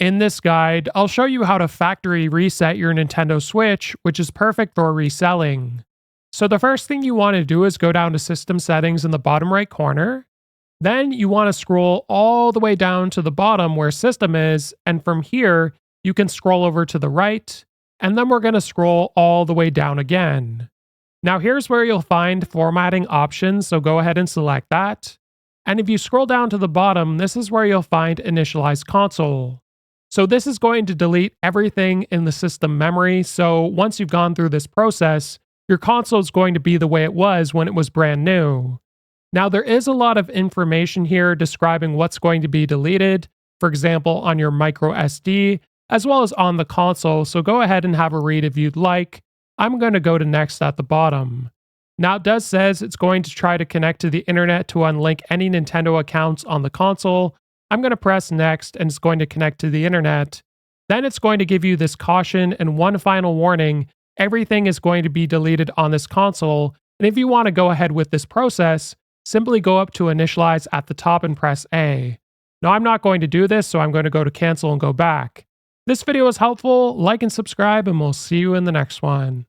In this guide, I'll show you how to factory reset your Nintendo Switch, which is perfect for reselling. So the first thing you want to do is go down to System Settings in the bottom right corner. Then you want to scroll all the way down to the bottom where System is, and from here, you can scroll over to the right, and then we're going to scroll all the way down again. Now here's where you'll find formatting options, so go ahead and select that. And if you scroll down to the bottom, this is where you'll find Initialize Console. So this is going to delete everything in the system memory, so once you've gone through this process, your console is going to be the way it was when it was brand new. Now there is a lot of information here describing what's going to be deleted, for example on your micro SD, as well as on the console, so go ahead and have a read if you'd like. I'm going to go to next at the bottom. Now it does says it's going to try to connect to the internet to unlink any Nintendo accounts on the console. I'm going to press next and it's going to connect to the internet. Then it's going to give you this caution and one final warning. Everything is going to be deleted on this console, and if you want to go ahead with this process, simply go up to Initialize at the top and press A. Now I'm not going to do this, so I'm going to go to Cancel and go back. This video was helpful, like and subscribe, and we'll see you in the next one.